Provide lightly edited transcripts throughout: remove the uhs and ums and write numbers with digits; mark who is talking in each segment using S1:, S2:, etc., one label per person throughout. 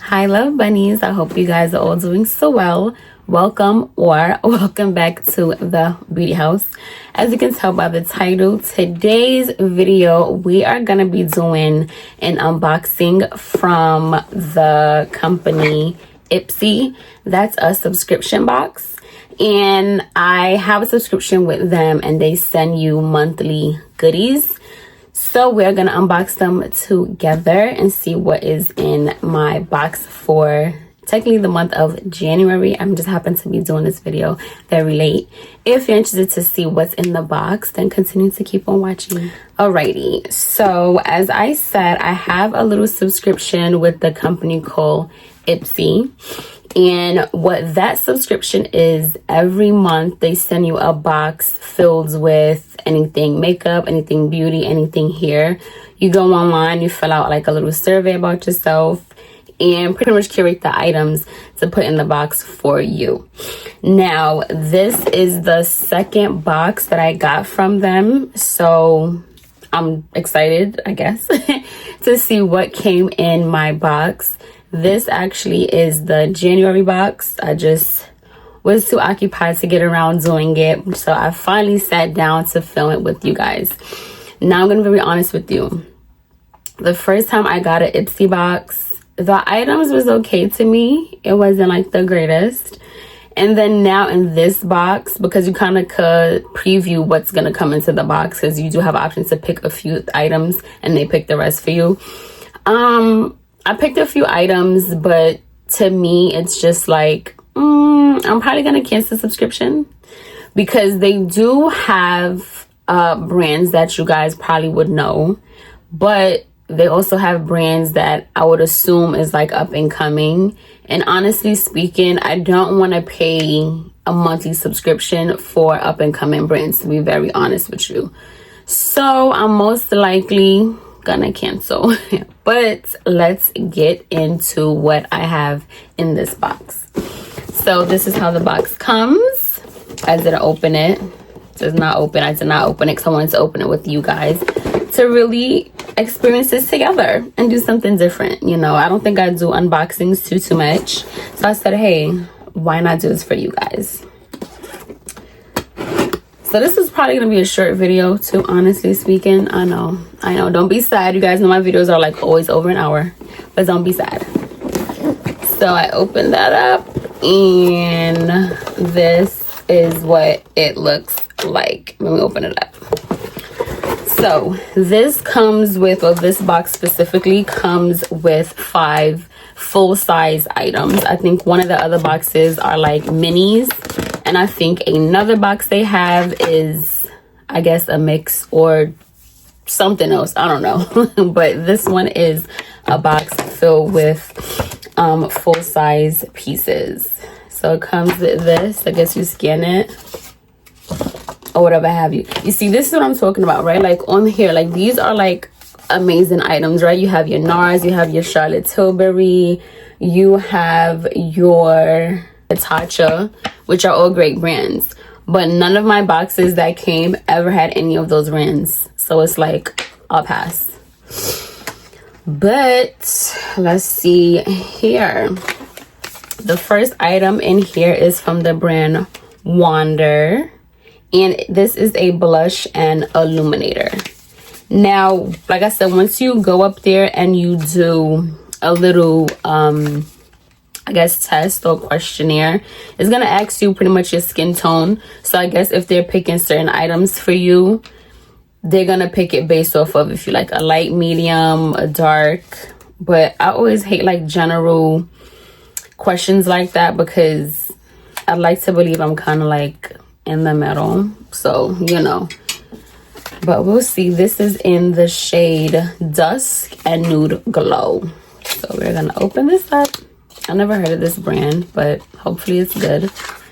S1: Hi, love bunnies. I hope you guys are all doing so well. Welcome back to the beauty house. As you can tell by the title, today's video we are gonna be doing an unboxing from the company IPSY. That's a subscription box, and I have a subscription with them, and they send you monthly goodies. So we're gonna unbox them together and see what is in my box for technically the month of January. I'm just happen to be doing this video very late. If you're interested to see what's in the box, then continue to keep on watching. Alrighty, so as I said, I have a little subscription with the company called IPSY. And what that subscription is, every month they send you a box filled with anything makeup, anything beauty, anything hair. You go online, you fill out like a little survey about yourself, and pretty much curate the items to put in the box for you. Now, this is the second box that I got from them, so I'm excited, I guess, to see what came in my box. This actually is the January box. I just was too occupied to get around doing it, so I finally sat down to film it with you guys. Now I'm gonna be very honest with you. The first time I got an IPSY box, the items was okay to me. It wasn't like the greatest. And then now in this box, because you kind of could preview what's gonna come into the box, because you do have options to pick a few items and they pick the rest for you. I picked a few items, but to me, it's just like, I'm probably going to cancel the subscription, because they do have brands that you guys probably would know, but they also have brands that I would assume is like up and coming. And honestly speaking, I don't want to pay a monthly subscription for up and coming brands, to be very honest with you. So I'm most likely gonna cancel. But let's get into what I have in this box. So this is how the box comes. I didn't open it. It does not open. I did not open it because I wanted to open it with you guys to really experience this together and do something different. You know, I don't think I do unboxings too much. So I said, hey, why not do this for you guys? So this is probably gonna be a short video too, honestly speaking. I know, don't be sad. You guys know my videos are like always over an hour, but don't be sad. So I opened that up, and this is what it looks like when we open it up. So this comes with, or this box specifically comes with 5 full-size items. I think one of the other boxes are like minis, and I think another box they have is, I guess, a mix or something else. I don't know. But this one is a box filled with full-size pieces. So it comes with this. I guess you scan it or whatever have you. You see, this is what I'm talking about, right? Like on here, like these are like amazing items, right? You have your NARS, you have your Charlotte Tilbury, you have your Tatcha, which are all great brands, but none of my boxes that came ever had any of those brands, so it's like I'll pass. But let's see here. The first item in here is from the brand Wander, and this is a blush and illuminator. Now, like I said, once you go up there and you do a little I guess test or questionnaire, it's gonna ask you pretty much your skin tone. So I guess if they're picking certain items for you, they're gonna pick it based off of if you like a light, medium, a dark. But I always hate like general questions like that, because I like to believe I'm kind of like in the middle, so you know. But we'll see. This is in the shade Dusk and Nude Glow. So we're gonna open this up. I never heard of this brand, but hopefully it's good.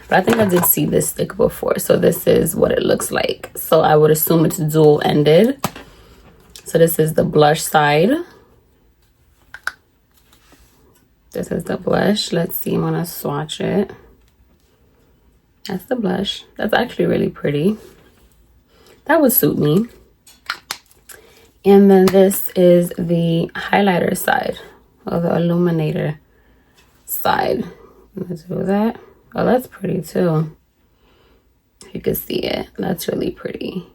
S1: But I think I did see this stick before. So this is what it looks like. So I would assume it's dual ended. So this is the blush side. This is the blush. Let's see, I'm gonna swatch it. That's the blush. That's actually really pretty. That would suit me. And then this is the highlighter side, or the illuminator. side. Let's do that. Oh, that's pretty too. You can see it. That's really pretty.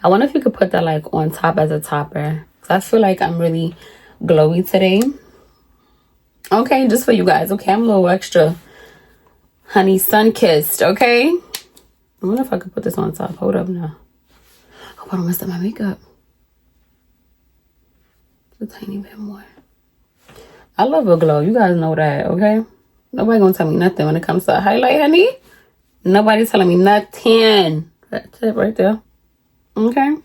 S1: I wonder if you could put that like on top as a topper. Cause I feel like I'm really glowy today. Okay, just for you guys. Okay, I'm a little extra honey sun-kissed, okay? I wonder if I could put this on top. Hold up now. I hope I don't mess up my makeup. A tiny bit more. I love a glow. You guys know that, okay? Nobody gonna tell me nothing when it comes to a highlight, honey. Nobody's telling me nothing. That's it right there. Okay.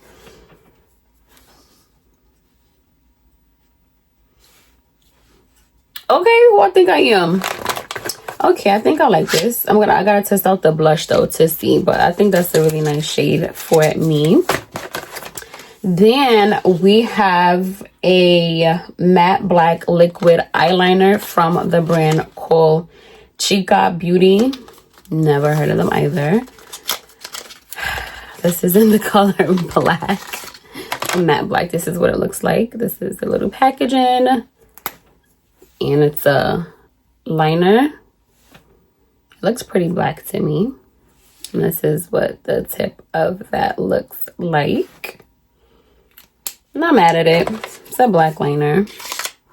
S1: Okay, who I think I am? Okay, I think I like this. I gotta test out the blush though to see, but I think that's a really nice shade for me. Then we have a matte black liquid eyeliner from the brand called Chica Beauty. Never heard of them either. This is in the color black. Matte black. This is what it looks like. This is the little packaging. And it's a liner. It looks pretty black to me. And this is what the tip of that looks like. Not mad at it. It's a black liner,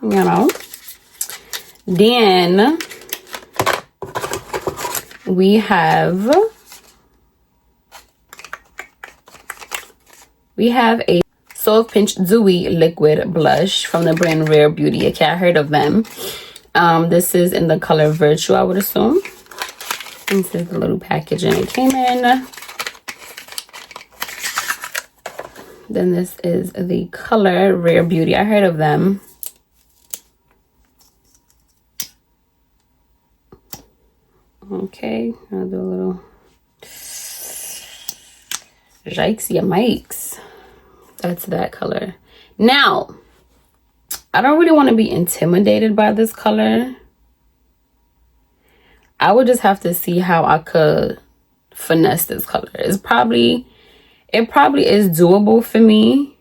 S1: you know. Then we have a Soft Pinch Dewy liquid blush from the brand Rare Beauty. Okay, I heard of them. This is in the color Virtue, I would assume. This is the little packaging it came in. Then this is the color Rare Beauty. I heard of them. Okay, I'll do a little. Yikes, ya mikes. That's that color. Now, I don't really want to be intimidated by this color. I would just have to see how I could finesse this color. It probably is doable for me,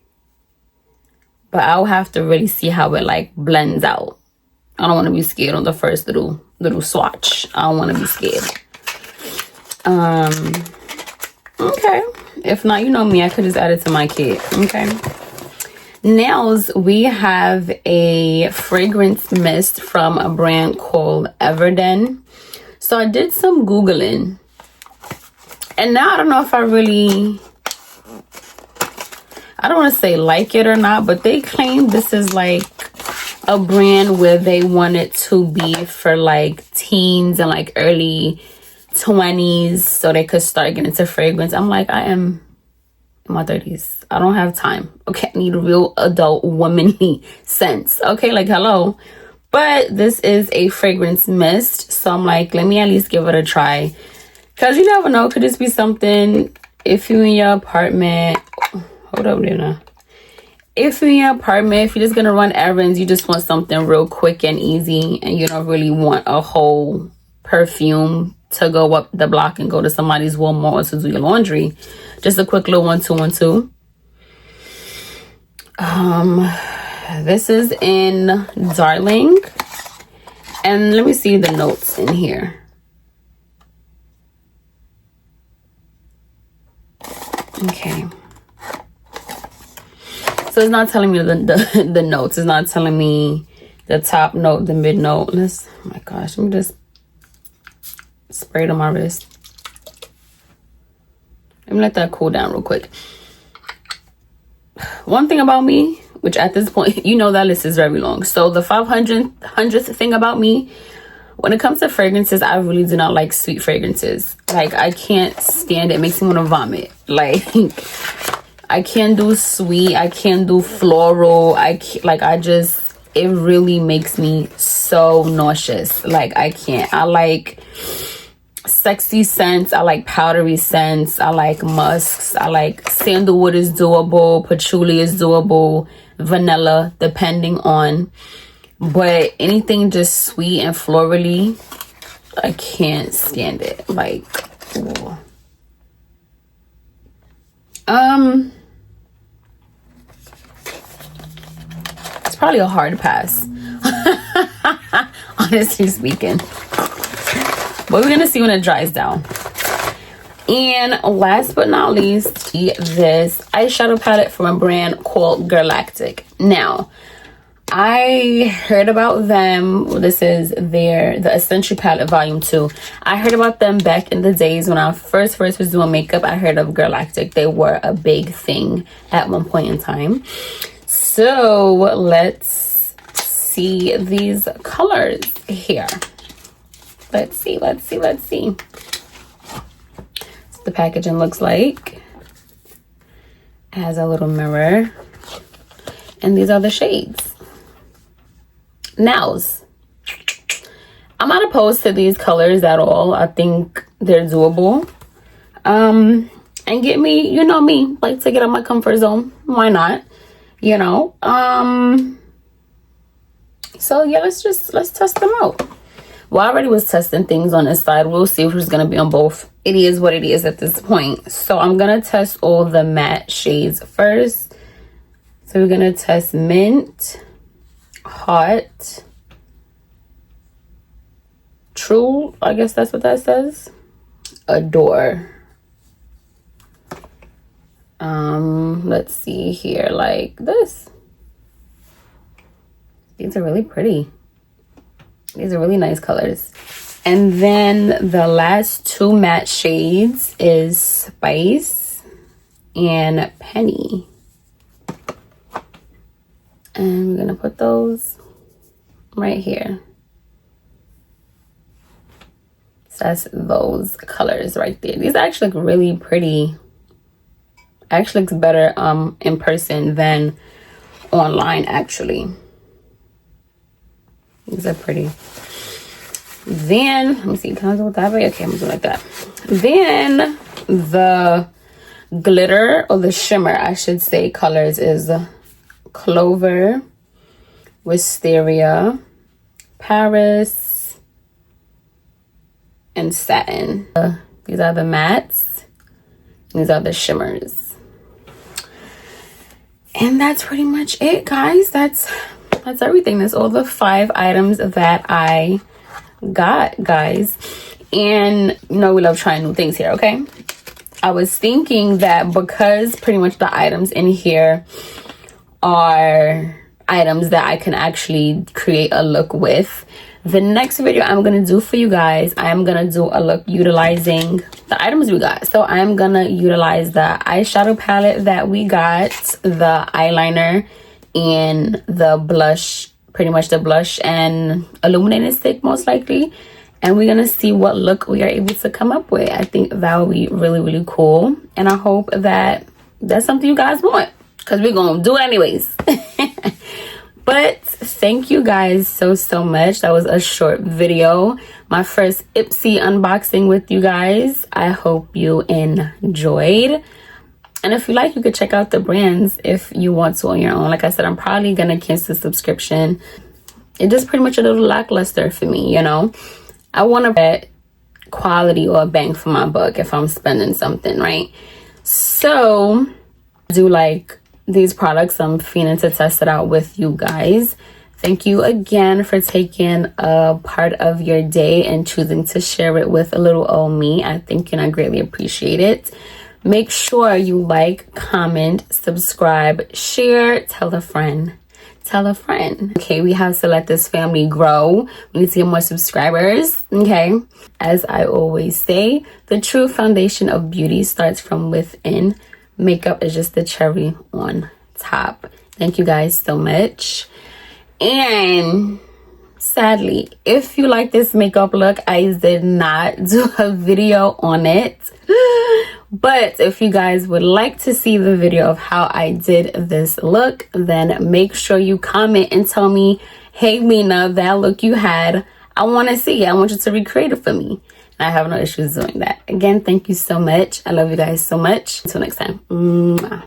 S1: but I'll have to really see how it like blends out. I don't want to be scared on the first little swatch. I don't want to be scared. Okay. If not, you know me, I could just add it to my kit. Okay. Nails, we have a fragrance mist from a brand called Everden. So I did some Googling. And now I don't know if I don't want to say like it or not, but they claim this is like a brand where they want it to be for like teens and like early 20s so they could start getting into fragrance. I'm like, I am in my 30s. I don't have time. Okay, I need a real adult womanly sense. Okay, like hello. But this is a fragrance mist. So I'm like, let me at least give it a try. Because you never know. Could this be something if you're in your apartment? Hold up, Luna. If you're in your apartment, if you're just going to run errands, you just want something real quick and easy. And you don't really want a whole perfume to go up the block and go to somebody's Walmart or to do your laundry. Just a quick little 1-2-1-2. This is in Darling. And let me see the notes in here. Okay. So it's not telling me the notes. It's not telling me the top note, the mid note. Oh my gosh, let me just spray it on my wrist. Let me let that cool down real quick. One thing about me, which at this point, you know that list is very long. So the 500th thing about me, when it comes to fragrances, I really do not like sweet fragrances. Like, I can't stand it. It makes me want to vomit. Like, I can't do sweet. I can't do floral. It really makes me so nauseous. Like, I can't. I like sexy scents. I like powdery scents. I like musks. I like sandalwood is doable. Patchouli is doable. Vanilla, depending on. But anything just sweet and florally, I can't stand it. Like, ooh. It's probably a hard pass honestly speaking. But we're gonna see when it dries down. And last but not least, this eyeshadow palette from a brand called Galactic. Now, I heard about them. This is the Essential Palette Volume 2. I heard about them back in the days when I first was doing makeup. I heard of Galactic. They were a big thing at one point in time. So let's see these colors here. Let's see. The packaging looks like. It has a little mirror, and these are the shades. Nows, I'm not opposed to these colors at all. I think they're doable, and get me, you know me, like to get out my comfort zone. Why not, you know? So yeah, let's test them out. Well, I already was testing things on this side. We'll see who's gonna be on both. It is what it is at this point. So I'm gonna test all the matte shades first. So we're gonna test Mint, Hot, True, I guess that's what that says, Adore. Let's see here, like this. These are really pretty. These are really nice colors. And then the last two matte shades is Spice and Penny. And we're gonna put those right here. So that's those colors right there. These actually look really pretty. Actually looks better in person than online, actually. These are pretty. Then, let me see, can I do it that way? Okay, I'm gonna do it like that. Then the glitter, or the shimmer, I should say, colors is Clover, Wisteria, Paris, and Satin. These are the mattes. These are the shimmers. And that's pretty much it, guys. That's everything. That's all the 5 items that I got, guys. And you know, we love trying new things here, okay? I was thinking that because pretty much the items in here are items that I can actually create a look with, the next video I'm gonna do for you guys, I'm gonna do a look utilizing the items we got. So I'm gonna utilize the eyeshadow palette that we got, the eyeliner, and the blush, pretty much the blush and illuminating stick most likely. And we're gonna see what look we are able to come up with. I think that will be really, really cool. And I hope that that's something you guys want, because we're gonna do it anyways. But thank you guys so much. That was a short video. My first IPSY unboxing with you guys. I hope you enjoyed. And if you like, you could check out the brands if you want to on your own. Like I said, I'm probably gonna cancel the subscription. It's just pretty much a little lackluster for me, you know. I want to get quality or a bang for my buck if I'm spending something, right? So, do like these products. I'm feeling to test it out with you guys. Thank you again for taking a part of your day and choosing to share it with a little old me. I thank you and I greatly appreciate it. Make sure you like, comment, subscribe, share, tell a friend. Tell a friend. Okay, we have to let this family grow. We need to get more subscribers. Okay, as I always say, the true foundation of beauty starts from within. Makeup is just the cherry on top. Thank you guys so much. And sadly, if you like this makeup look, I did not do a video on it. But if you guys would like to see the video of how I did this look, then make sure you comment and tell me, hey Mina, that look you had, I want to see it. I want you to recreate it for me. And I have no issues doing that. Again, thank you so much. I love you guys so much. Until next time. Mwah.